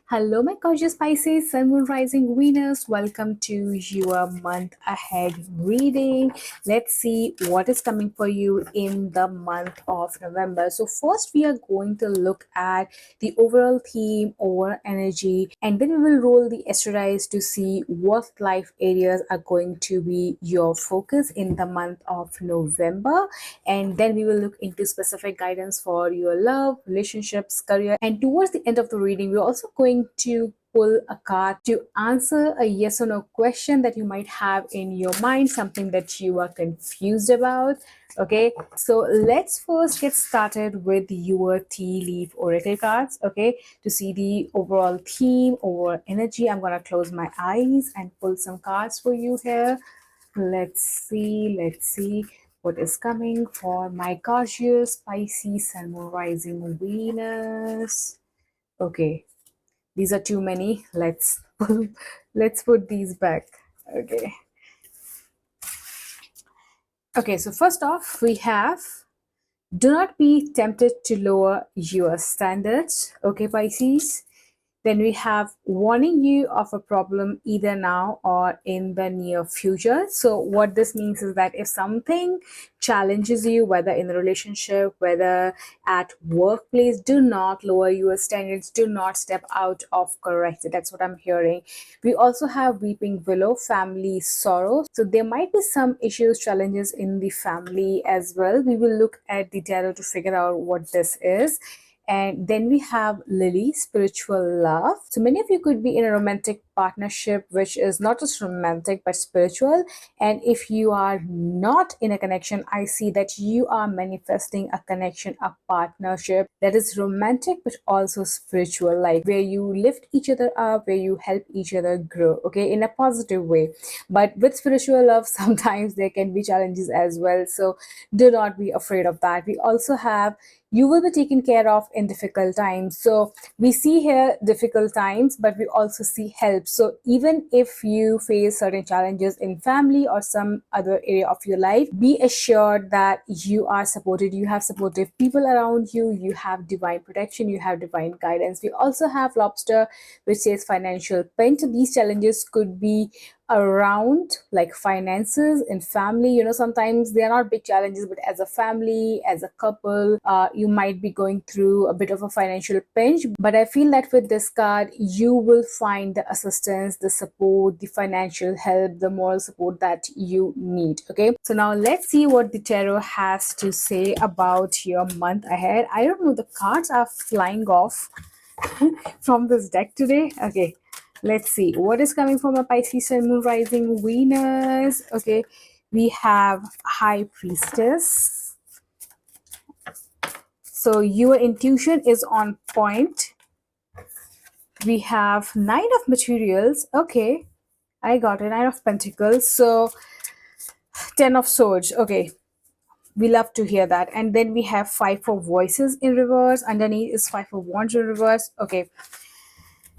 Hello, my gorgeous Pisces, Sun, Moon, Rising, Venus. Welcome to your month ahead reading. Let's see what is coming for you in the month of November. So, first, we are going to look at the overall theme or energy, and then we will roll the asteroids to see what life areas are going to be your focus in the month of November. And then we will look into specific guidance for your love, relationships, career, and towards the end of the reading we're also going to pull a card to answer a yes or no question that you might have in your mind, something that you are confused about. Okay, so let's first get started with your tea leaf oracle cards. Okay, to see the overall theme or energy, I'm gonna close my eyes and pull some cards for you here. Let's see what is coming for my gorgeous Pisces Sun, Moon, Rising, Venus. Okay, these are too many. Let's put these back. Okay. Okay, so first off, we have do not be tempted to lower your standards. Okay, Pisces. Then we have warning you of a problem either now or in the near future. So what this means is that if something challenges you, whether in a relationship, whether at workplace, do not lower your standards, do not step out of correct. That's what I'm hearing. We also have weeping willow, family sorrow. So there might be some issues, challenges in the family as well. We will look at the tarot to figure out what this is. And then we have Lily, spiritual love. So many of you could be in a romantic partnership, which is not just romantic but spiritual. And if you are not in a connection, I see that you are manifesting a connection, a partnership that is romantic but also spiritual, like where you lift each other up, where you help each other grow, okay, in a positive way. But with spiritual love, sometimes there can be challenges as well. So do not be afraid of that. We also have you will be taken care of in difficult times. So we see here difficult times, but we also see help. So even if you face certain challenges in family or some other area of your life, be assured that you are supported. You have supportive people around you. You have divine protection. You have divine guidance. We also have lobster, which says financial pinch. These challenges could be around like finances and family. Sometimes they are not big challenges, but as a family, as a couple, you might be going through a bit of a financial pinch. But I feel that with this card you will find the assistance, the support, the financial help, the moral support that you need. Okay, so now let's see what the tarot has to say about your month ahead. I don't know, the cards are flying off from this deck today. Okay, let's see what is coming from a Pisces Sun, Moon, Rising, Venus. Okay, we have High Priestess. So your intuition is on point. We have Knight of Materials. Okay, I got a Knight of Pentacles. So 10 of Swords. Okay, we love to hear that. And then we have 5 of Voices in reverse. Underneath is 5 of Wands in reverse. Okay,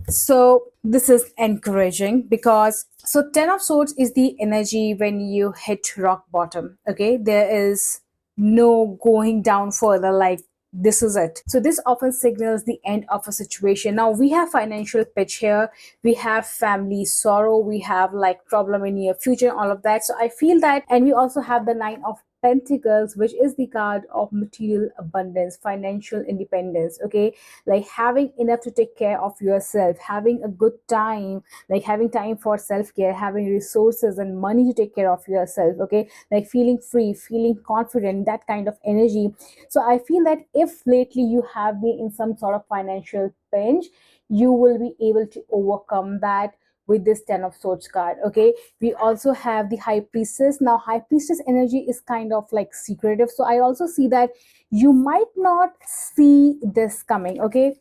so this is encouraging because 10 of Swords is the energy when you hit rock bottom. Okay, there is no going down further, like this is it. So this often signals the end of a situation. Now we have financial pitch here, we have family sorrow, we have like problem in your future, all of that. So I feel that, and we also have the 9 of Pentacles, which is the card of material abundance, financial independence. Okay, like having enough to take care of yourself, having a good time, like having time for self-care, having resources and money to take care of yourself. Okay, like feeling free, feeling confident, that kind of energy. So I feel that if lately you have been in some sort of financial pinch, you will be able to overcome that with this 10 of Swords card. Okay, we also have the High Priestess. Now High Priestess energy is kind of like secretive, so I also see that you might not see this coming. Okay,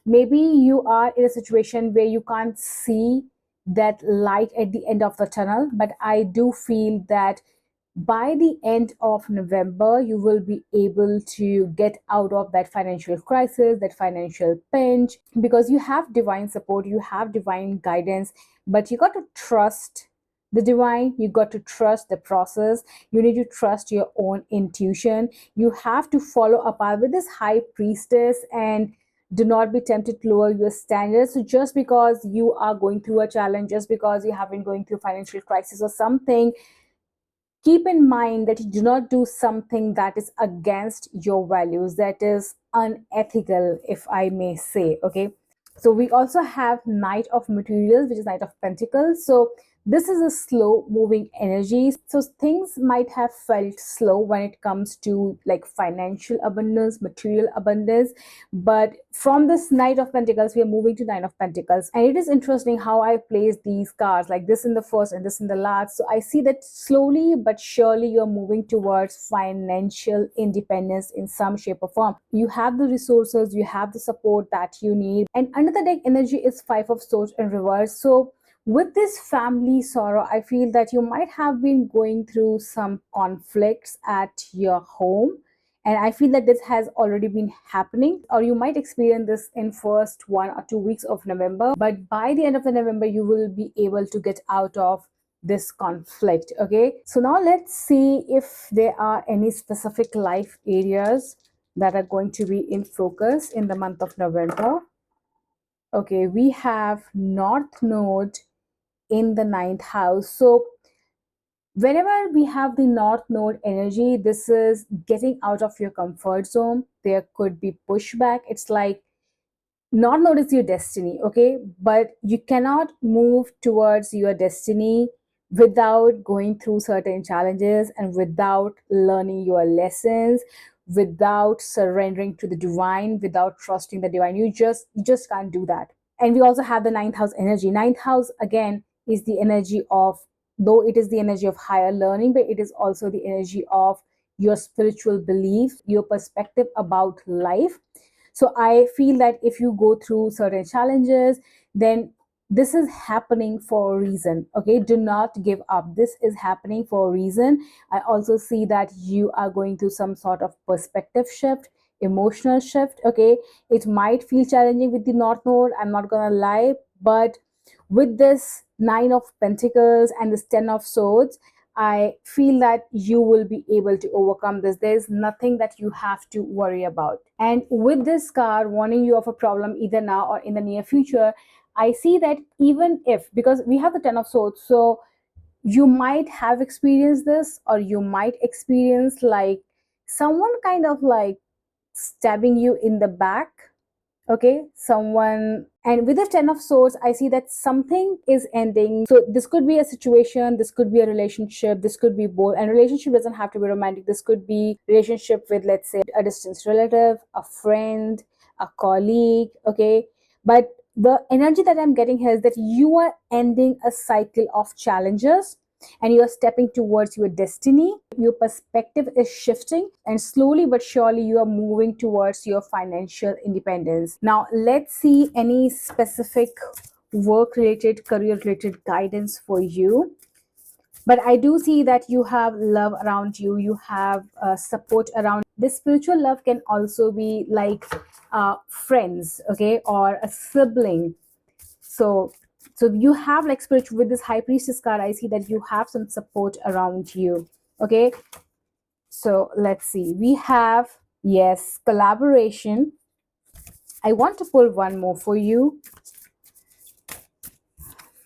maybe you are in a situation where you can't see that light at the end of the tunnel, but I do feel that by the end of November, you will be able to get out of that financial crisis, that financial pinch, because you have divine support, you have divine guidance, but you got to trust the divine, you got to trust the process, you need to trust your own intuition, you have to follow a path with this High Priestess. And do not be tempted to lower your standards. So just because you are going through a challenge, just because you have been going through financial crisis or something, keep in mind that you do not do something that is against your values, that is unethical, if I may say. Okay, so we also have Knight of Materials, which is Knight of Pentacles. So this is a slow moving energy. So things might have felt slow when it comes to like financial abundance, material abundance. But from this Knight of Pentacles, we are moving to Nine of Pentacles. And it is interesting how I place these cards, like this in the first and this in the last. So I see that slowly but surely you're moving towards financial independence in some shape or form. You have the resources, you have the support that you need. And under the deck energy is Five of Swords in reverse. So with this family sorrow, I feel that you might have been going through some conflicts at your home, and I feel that this has already been happening, or you might experience this in first 1 or 2 weeks of November, but by the end of the November you will be able to get out of this conflict. Okay, so now let's see if there are any specific life areas that are going to be in focus in the month of November. Okay, we have North Node in the ninth house. So whenever we have the North Node energy, this is getting out of your comfort zone. There could be pushback. It's like North Node is your destiny, okay? But you cannot move towards your destiny without going through certain challenges and without learning your lessons, without surrendering to the divine, without trusting the divine. You just can't do that. And we also have the ninth house energy. Ninth house again is the energy of, though it is the energy of higher learning, but it is also the energy of your spiritual belief, your perspective about life. So I feel that if you go through certain challenges, then this is happening for a reason. Okay, do not give up. This is happening for a reason. I also see that you are going through some sort of perspective shift, emotional shift. Okay, it might feel challenging with the North Node, I'm not gonna lie, but with this Nine of Pentacles and this Ten of Swords, I feel that you will be able to overcome this. There's nothing that you have to worry about. And with this card warning you of a problem either now or in the near future, I see that even if, because we have the Ten of Swords, so you might have experienced this, or you might experience like someone kind of like stabbing you in the back. Okay, someone, and with the Ten of Swords I see that something is ending. So this could be a situation, this could be a relationship, this could be both. And relationship doesn't have to be romantic. This could be relationship with, let's say, a distant relative, a friend, a colleague. Okay, but the energy that I'm getting here is that you are ending a cycle of challenges and you are stepping towards your destiny. Your perspective is shifting, and slowly but surely you are moving towards your financial independence. Now let's see any specific work related, career related guidance for you. But I do see that you have love around you, you have support around. This spiritual love can also be like friends, okay, or a sibling. So you have like spiritual, with this High Priestess card I see that you have some support around you. Okay, so let's see, we have, yes, collaboration. I want to pull one more for you,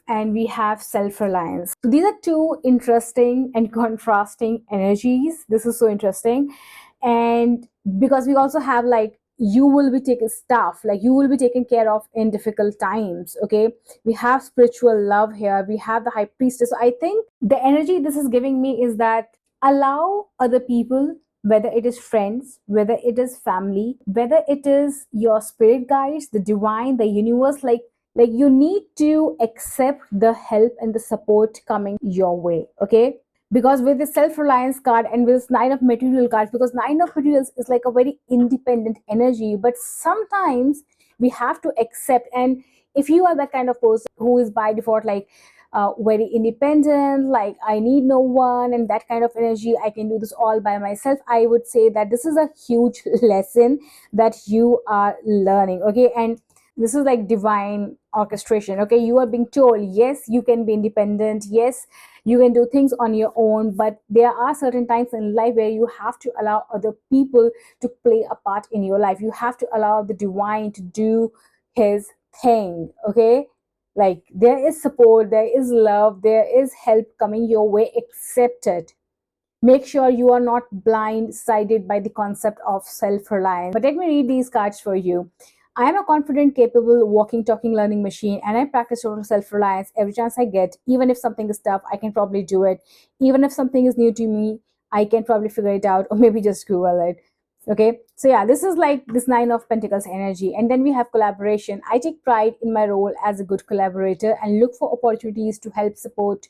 and we have self-reliance. So these are two interesting and contrasting energies. This is so interesting. And because we also have like, you will be taken staff, like you will be taken care of in difficult times. Okay, we have spiritual love here, we have the High Priestess. So I think the energy this is giving me is that allow other people, whether it is friends, whether it is family, whether it is your spirit guides, the divine, the universe, like you need to accept the help and the support coming your way. Okay, because with the self-reliance card and with this Nine of Material cards, because Nine of Materials is like a very independent energy, but sometimes we have to accept. And if you are that kind of person who is by default like very independent, like I need no one and that kind of energy, I can do this all by myself, I would say that this is a huge lesson that you are learning. Okay, and this is like divine orchestration. Okay, you are being told, yes, you can be independent, yes, you can do things on your own, but there are certain times in life where you have to allow other people to play a part in your life. You have to allow the divine to do his thing. Okay, like there is support, there is love, there is help coming your way. Accept it. Make sure you are not blindsided by the concept of self reliance. But let me read these cards for you. I am a confident, capable, walking, talking, learning machine, and I practice total self reliance every chance I get. Even if something is tough, I can probably do it. Even if something is new to me, I can probably figure it out, or maybe just Google it. Okay, so yeah, this is like this Nine of Pentacles energy. And then we have collaboration. I take pride in my role as a good collaborator and look for opportunities to help support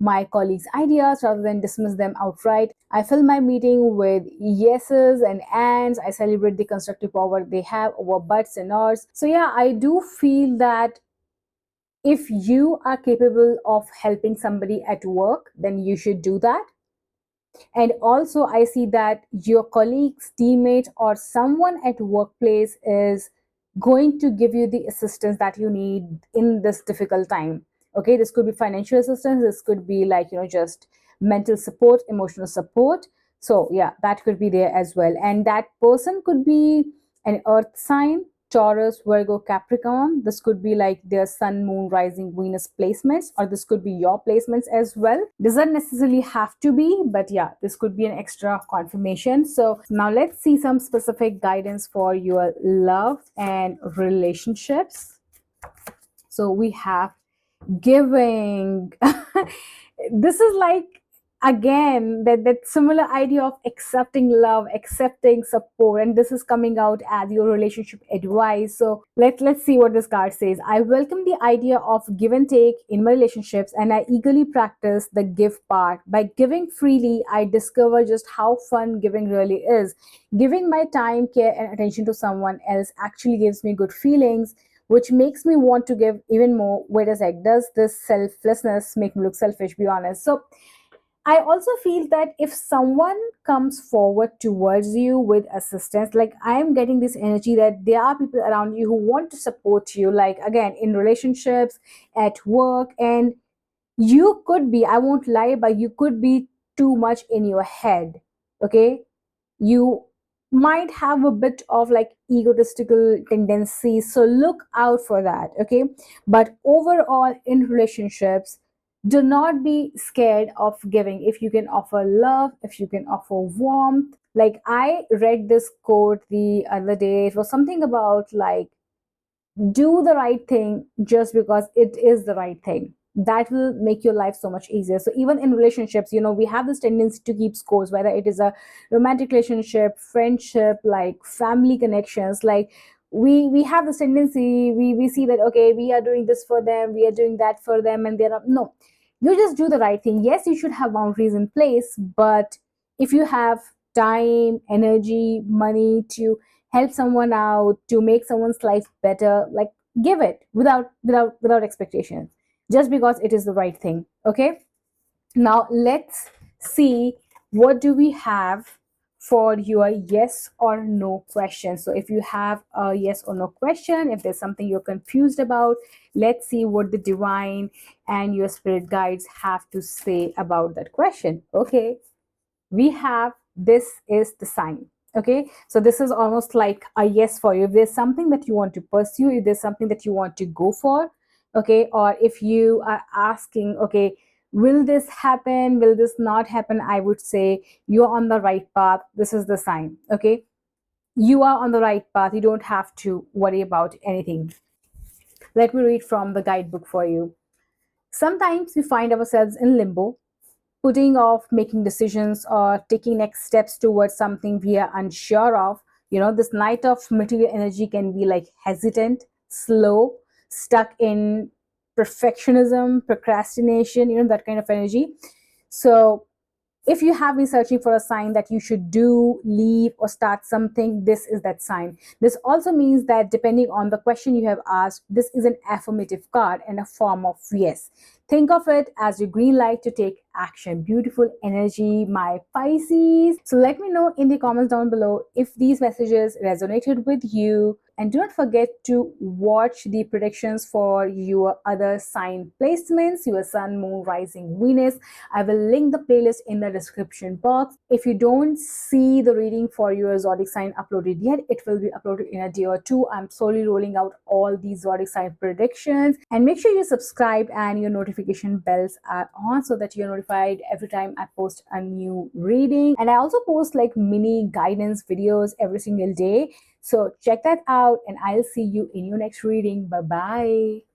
my colleagues' ideas rather than dismiss them outright. I fill my meeting with yeses and ands. I celebrate the constructive power they have over buts and nors. So yeah, I do feel that if you are capable of helping somebody at work, then you should do that. And also I see that your colleagues, teammate, or someone at workplace is going to give you the assistance that you need in this difficult time. Okay, this could be financial assistance, this could be like, just mental support, emotional support. So yeah, that could be there as well. And that person could be an earth sign, Taurus, Virgo, Capricorn. This could be like their sun, moon, rising, Venus placements, or this could be your placements as well. Doesn't necessarily have to be, but yeah, this could be an extra confirmation. So now let's see some specific guidance for your love and relationships. So we have giving. This is like, again, that similar idea of accepting love, accepting support, and this is coming out as your relationship advice. So let's see what this card says. I welcome the idea of give and take in my relationships, and I eagerly practice the give part. By giving freely, I discover just how fun giving really is. Giving my time, care, and attention to someone else actually gives me good feelings, which makes me want to give even more. Wait a sec, does this selflessness make me look selfish? Be honest. So I also feel that if someone comes forward towards you with assistance, like I'm getting this energy that there are people around you who want to support you, like again, in relationships, at work, and you could be, I won't lie, but you could be too much in your head. Okay, you might have a bit of like egotistical tendencies, so look out for that. Okay, but overall in relationships, do not be scared of giving. If you can offer love, if you can offer warmth, like I read this quote the other day, it was something about like, do the right thing just because it is the right thing. That will make your life so much easier. So even in relationships, we have this tendency to keep scores, whether it is a romantic relationship, friendship, like family connections. Like we have this tendency, we see that, okay, we are doing this for them, we are doing that for them, and they're not. No, you just do the right thing. Yes, you should have boundaries in place, but if you have time, energy, money to help someone out, to make someone's life better, like give it without expectations, just because it is the right thing. Okay, now let's see what do we have for your yes or no question. So if you have a yes or no question, if there's something you're confused about, let's see what the divine and your spirit guides have to say about that question. Okay, we have, this is the sign. Okay, so this is almost like a yes for you. If there's something that you want to pursue, if there's something that you want to go for, okay, or if you are asking, okay, will this happen, will this not happen, I would say you're on the right path. This is the sign. Okay, you are on the right path, you don't have to worry about anything. Let me read from the guidebook for you. Sometimes we find ourselves in limbo, putting off making decisions or taking next steps towards something we are unsure of. This Knight of material energy can be like hesitant, slow, stuck in perfectionism, procrastination, that kind of energy. So if you have been searching for a sign that you should do, leave, or start something, this is that sign. This also means that depending on the question you have asked, this is an affirmative card and a form of yes. Think of it as your green light to take action. Beautiful energy, my Pisces. So let me know in the comments down below if these messages resonated with you. And do not forget to watch the predictions for your other sign placements, your sun, moon, rising, Venus. I will link the playlist in the description box. If you don't see the reading for your zodiac sign uploaded yet, it will be uploaded in a day or two. I'm slowly rolling out all these zodiac sign predictions. And make sure you subscribe and your notification bells are on so that you're notified every time I post a new reading. And I also post like mini guidance videos every single day. So check that out and I'll see you in your next reading. Bye bye.